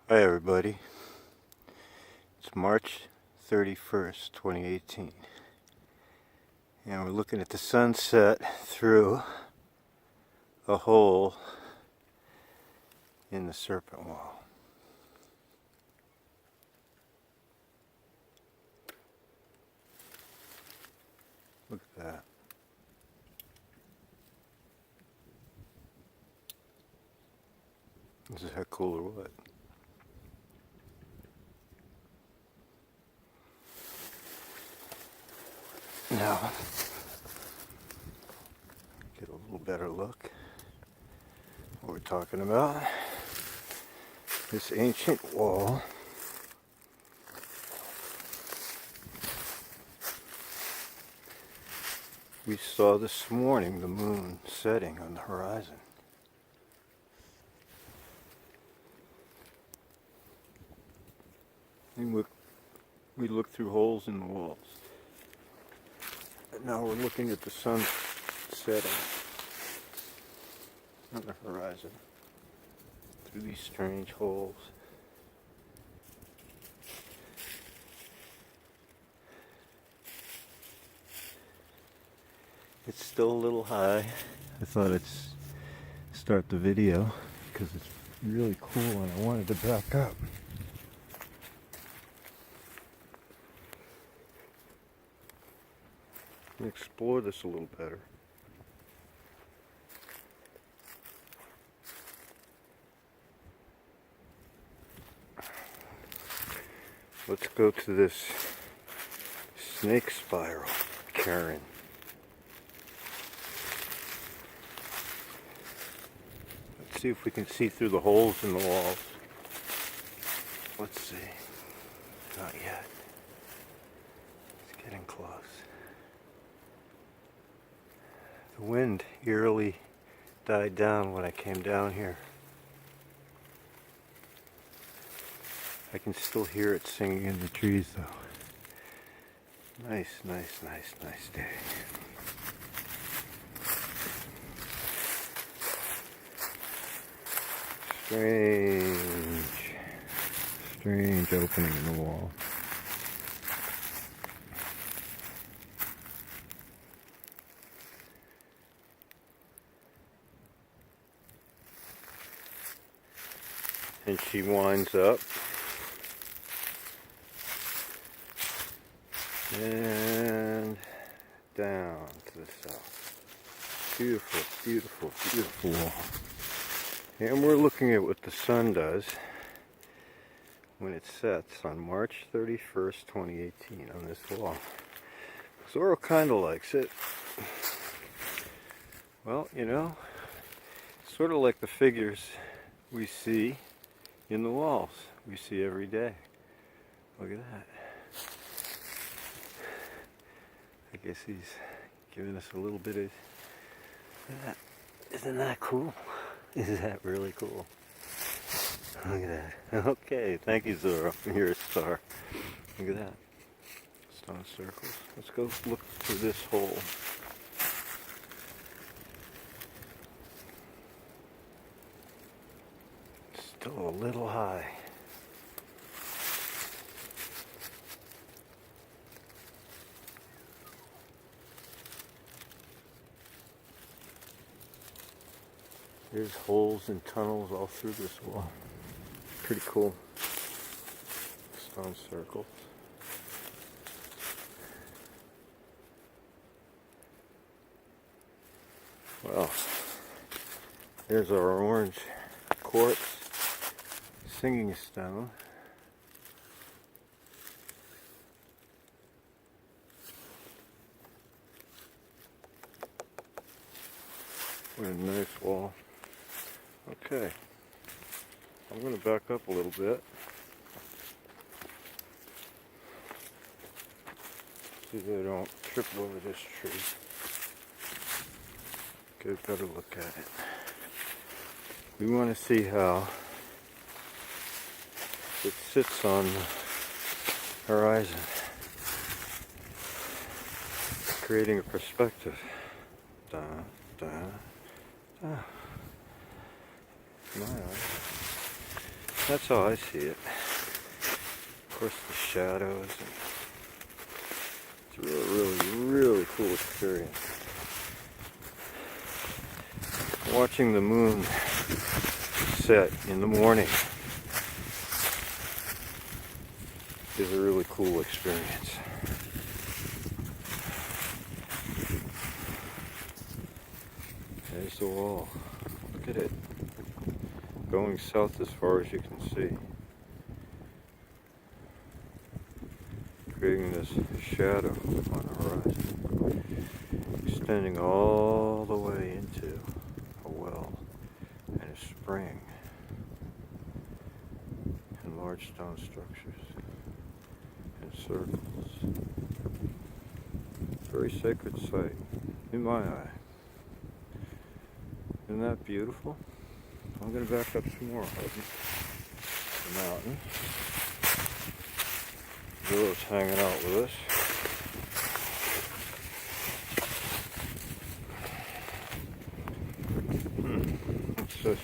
Hi everybody, it's March 31st, 2018, and we're looking at the sunset through a hole in the serpent wall. Look at that. This is how cool or what? Now, get a little better look at what we're talking about. This ancient wall we saw this morning, the moon setting on the horizon. And we looked through holes in the walls. And now we're looking at the sun setting on the horizon through these strange holes. It's still a little high. I thought I'd start the video because it's really cool and I wanted to back up. And explore this a little better. Let's go to this snake spiral, Karen. Let's see if we can see through the holes in the walls. Let's see. Not yet. It's getting close. The wind eerily died down when I came down here. I can still hear it singing in the trees though. Nice day. Strange opening in the wall. And she winds up and down to the south. Beautiful wall. And we're looking at what the sun does when it sets on March 31st, 2018 on this wall. Zorro kind of likes it. Well, you know, sort of like the figures we see in the walls we see every day. Look at that. I guess he's giving us a little bit of that. Isn't that cool? Is that really cool? Look at that. Okay, thank you, Zorro. You're a star. Look at that. Stone circles. Let's go look through this hole. Still a little high. There's holes and tunnels all through this wall. Pretty cool. Stone circles. Well, there's our orange quartz singing stone. What a nice wall. Okay, I'm going to back up a little bit. See that I don't trip over this tree. Get a better look at it. We want to see how it sits on the horizon, creating a perspective. Da, da, da. My eye. That's how I see it. Of course, the shadows. It's a really cool experience. Watching the moon set in the morning is a really cool experience. There's the wall. Look at it. Going south as far as you can see. Creating this shadow on the horizon. Extending all the way into a well and a spring. And large stone structures. And circles. Very sacred site, in my eye. Isn't that beautiful? I'm going to back up some more of the mountain. Willow's hanging out with us. What's this?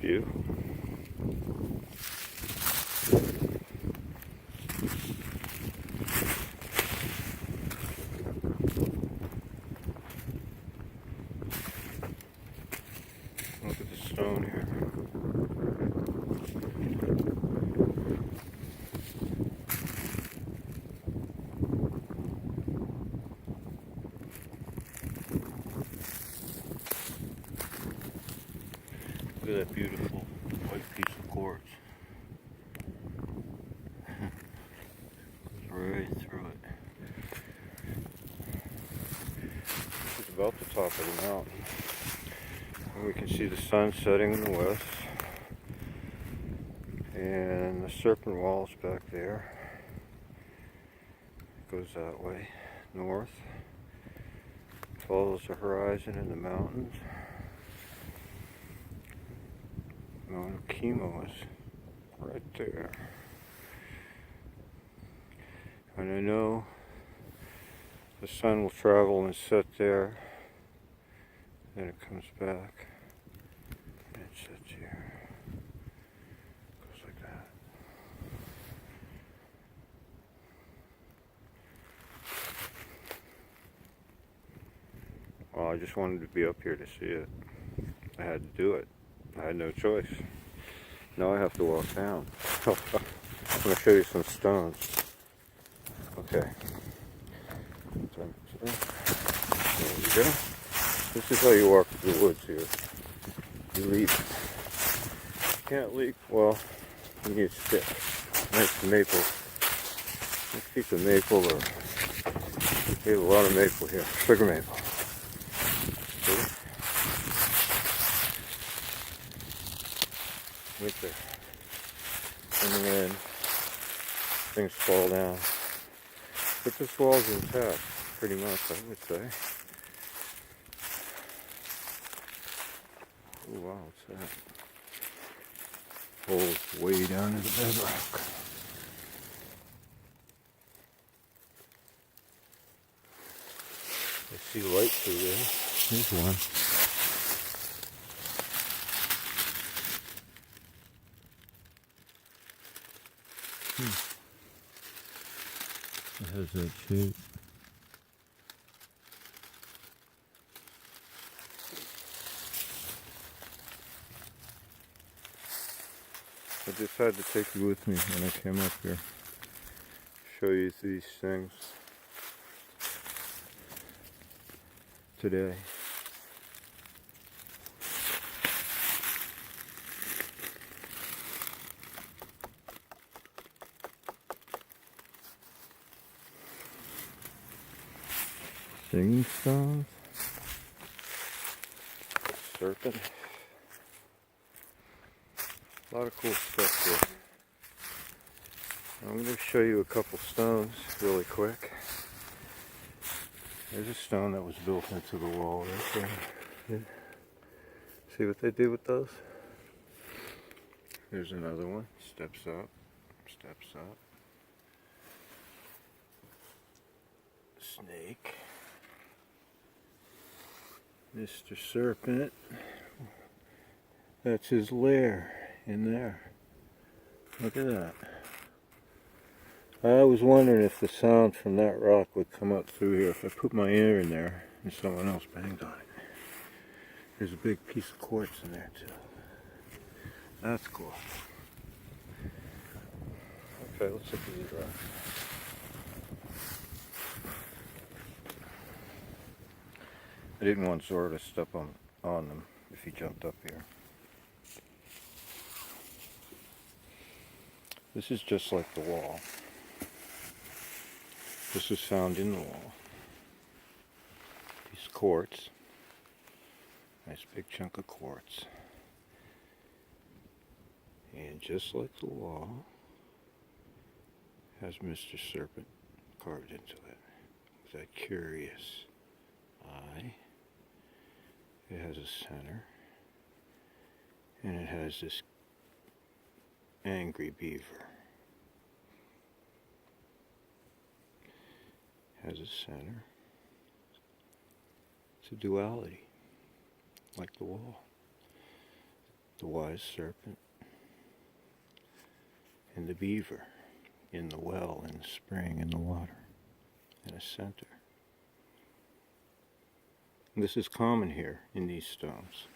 Beautiful. Look at the stone here. Look at that beautiful white piece of quartz. Goes right through it. This is about the top of the mountain. And we can see the sun setting in the west. And the Serpent Wall's back there. It goes that way, north. Follows the horizon in the mountains. Mount Chemo is right there. And I know the sun will travel and set there. Then it comes back and it sets here. Goes like that. Well, I just wanted to be up here to see it. I had to do it. I had no choice. Now I have to walk down. I'm going to show you some stones. Okay. There we go. This is how you walk through the woods here. You leap. You can't leap. Well, you need a stick. Nice maple. Nice piece of maple, or we have a lot of maple here. Sugar maple. See? Winter. Coming in. Things fall down. But this wall's intact, pretty much, I would say. Oh wow, what's that? Holes way down in the bedrock. I see light through there. There's one. It has that shape. I decided to take you with me when I came up here. Show you these things today. Singing stones. Serpent. A lot of cool stuff here. I'm going to show you a couple stones really quick. There's a stone that was built into the wall right there. See what they did with those? Here's another one. Steps up. Steps up. Snake. Mr. Serpent. That's his lair in there. Look at that. I was wondering if the sound from that rock would come up through here if I put my ear in there and someone else banged on it. There's a big piece of quartz in there too. That's cool. Okay, let's look at these rocks. I didn't want Zora to step on them if he jumped up here. This is just like the wall. This is found in the wall. These quartz. Nice big chunk of quartz. And just like the wall, has Mr. Serpent carved into it. With that curious eye. It has a center. And it has this angry beaver. Has a center. It's a duality, like the wall. The wise serpent and the beaver in the well, in the spring, in the water, in a center. And this is common here in these stones.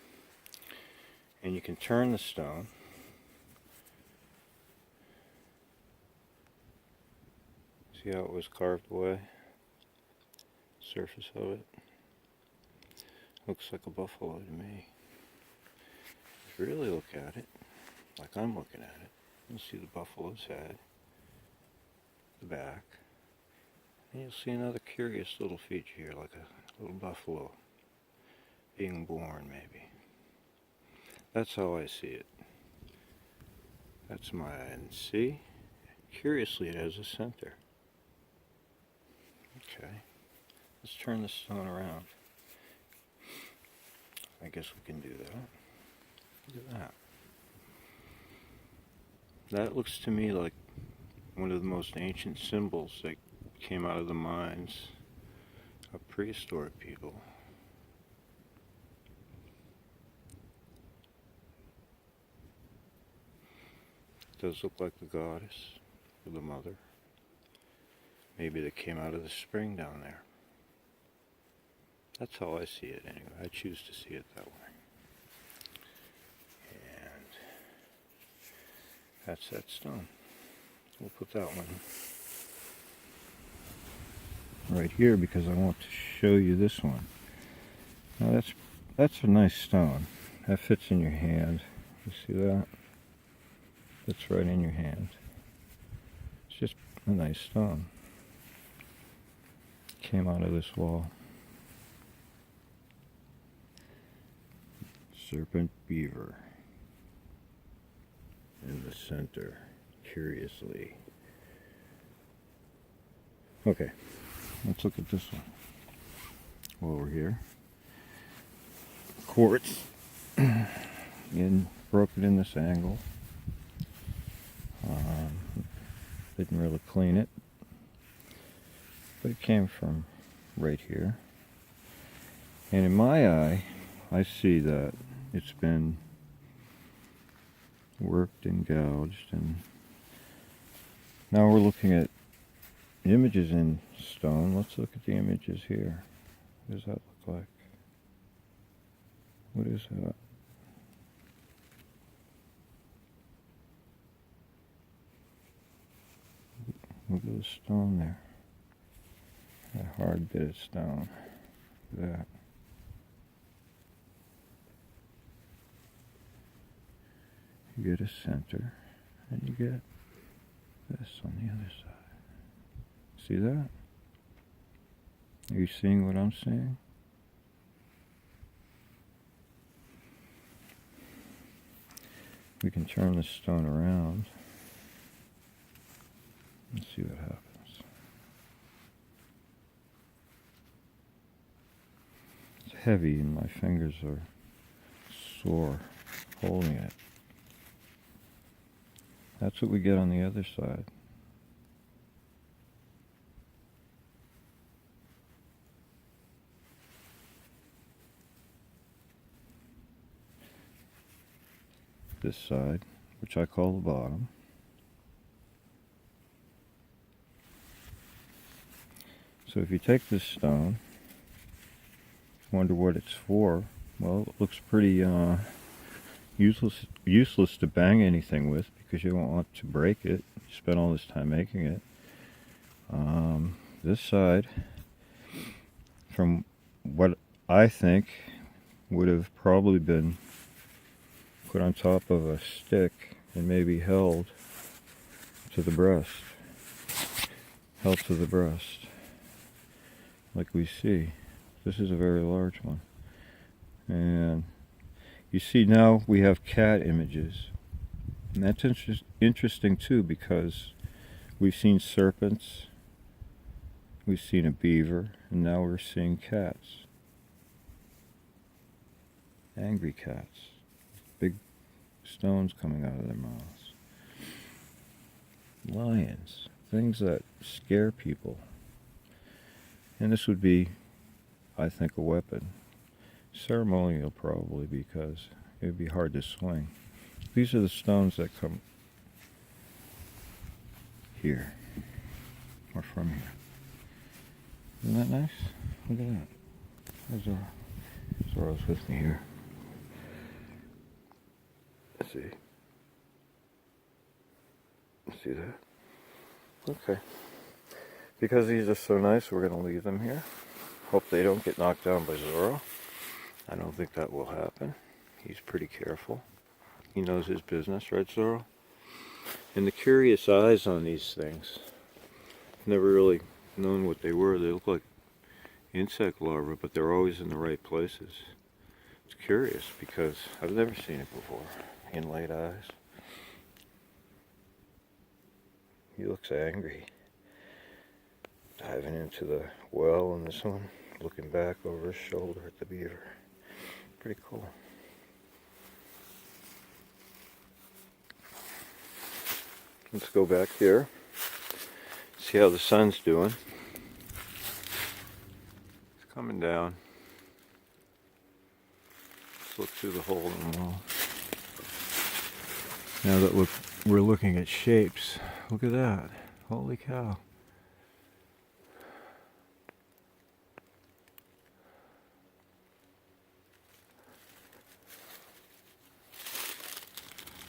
And you can turn the stone. See how it was carved away? Surface of it. Looks like a buffalo to me. If you really look at it, like I'm looking at it, you'll see the buffalo's head, the back, and you'll see another curious little feature here, like a little buffalo being born, maybe. That's how I see it. That's my eye. And see? Curiously, it has a center. Okay. Let's turn the stone around. I guess we can do that. Look at that. That looks to me like one of the most ancient symbols that came out of the minds of prehistoric people. It does look like the goddess or the mother. Maybe that came out of the spring down there. That's how I see it anyway. I choose to see it that way. And that's that stone. We'll put that one right here because I want to show you this one. Now that's a nice stone. That fits in your hand. You see that? Fits right in your hand. It's just a nice stone. Came out of this wall. Serpent Beaver in the center, curiously. Okay, let's look at this one. Over here, quartz, broken in this angle. Didn't really clean it, but it came from right here. And in my eye, I see that it's been worked and gouged, and now we're looking at images in stone. Let's look at the images here. What does that look like? What is that? Look at the stone there. A hard bit of stone. Look at that. You get a center, and you get this on the other side. See that? Are you seeing what I'm seeing? We can turn this stone around and see what happens. It's heavy and my fingers are sore holding it. That's what we get on the other side. This side, which I call the bottom. So if you take this stone, wonder what it's for. Well, it looks pretty useless to bang anything with because you don't want to break it. You spent all this time making it. This side, from what I think, would have probably been put on top of a stick and maybe held to the breast. Held to the breast. Like we see. This is a very large one. And you see now we have cat images. And that's interesting too, because we've seen serpents, we've seen a beaver, and now we're seeing cats. Angry cats. Big stones coming out of their mouths. Lions. Things that scare people. And this would be, I think, a weapon. Ceremonial probably, because it would be hard to swing. These are the stones that come here, or from here. Isn't that nice? Look at that. There's Zora. Zora's with me here. Let's see. See that? Okay. Because these are so nice, we're going to leave them here. Hope they don't get knocked down by Zora. I don't think that will happen. He's pretty careful. He knows his business, right, Zora? And the curious eyes on these things. Never really known what they were. They look like insect larvae, but they're always in the right places. It's curious because I've never seen it before. Inlaid eyes. He looks angry. Diving into the well, and this one looking back over his shoulder at the beaver. Pretty cool. Let's go back here. See how the sun's doing. It's coming down. Let's look through the hole in the wall. Now that we're looking at shapes, look at that. Holy cow.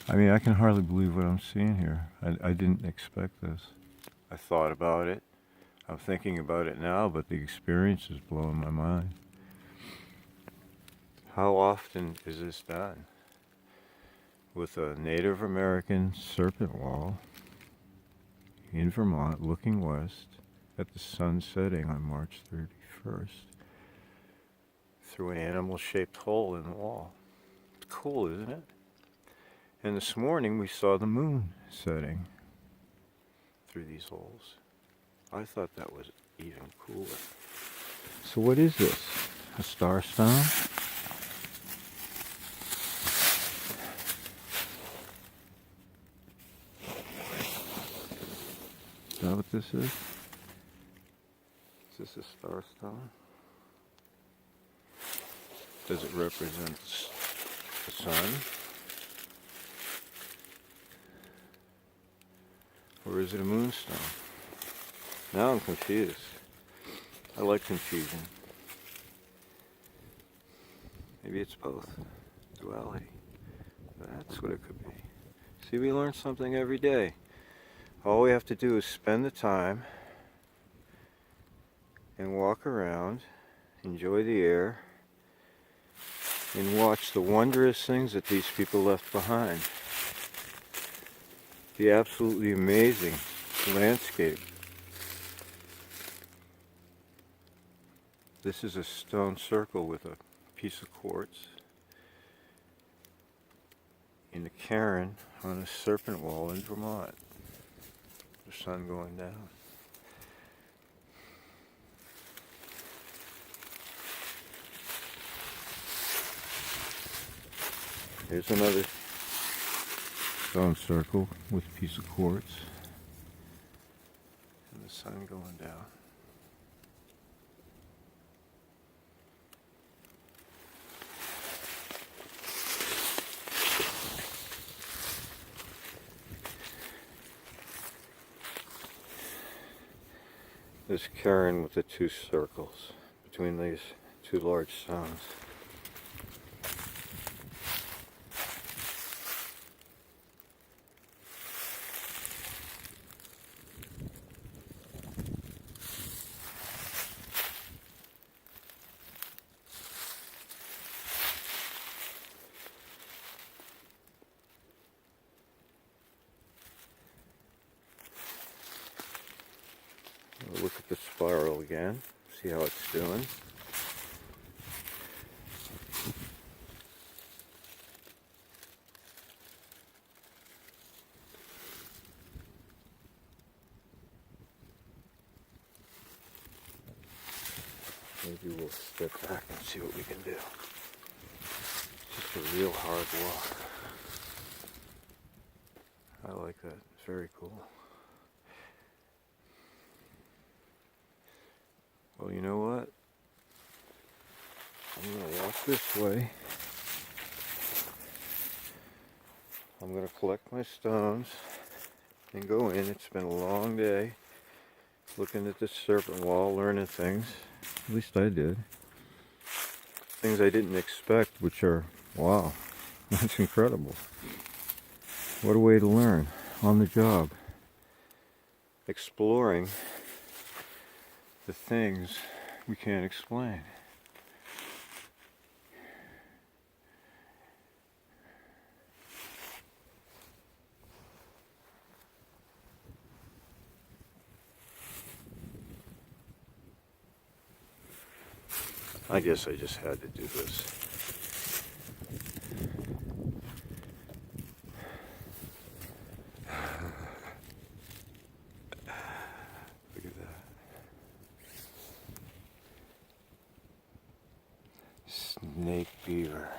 I mean, I can hardly believe what I'm seeing here. I didn't expect this. I thought about it. I'm thinking about it now, but the experience is blowing my mind. How often is this done? With a Native American serpent wall in Vermont, looking west at the sun setting on March 31st through an animal-shaped hole in the wall. It's cool, isn't it? And this morning we saw the moon setting through these holes. I thought that was even cooler. So what is this? A star stone? Is that what this is? Is this a star stone? Does it represent the sun? Or is it a moonstone? Now I'm confused. I like confusion. Maybe it's both. Duality. That's what it could be. See, we learn something every day. All we have to do is spend the time and walk around, enjoy the air, and watch the wondrous things that these people left behind. The absolutely amazing landscape. This is a stone circle with a piece of quartz in a cairn on a serpent wall in Vermont. The sun going down. Here's stone circle with a piece of quartz. And the sun going down. This cairn with the two circles between these two large stones. We'll look at the spiral again, see how it's doing. Maybe we'll step back and see what we can do. Just a real hard walk. I like that. It's very cool. Well, you know what? I'm going to walk this way. I'm going to collect my stones and go in. It's been a long day looking at this serpent wall, learning things. At least I did. Things I didn't expect, which are, wow, that's incredible. What a way to learn on the job. Exploring the things we can't explain. I guess I just had to do this. Look at that. Snake beaver.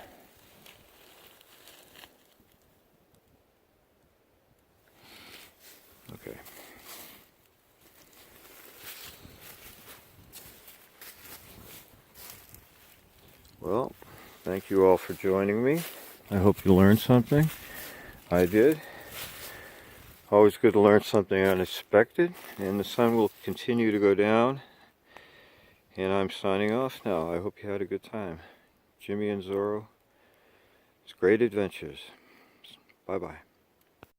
Okay. Well, thank you all for joining me. I hope you learned something. I did. Always good to learn something unexpected. And the sun will continue to go down. And I'm signing off now. I hope you had a good time. Jimmy and Zorro. It's great adventures. Bye-bye.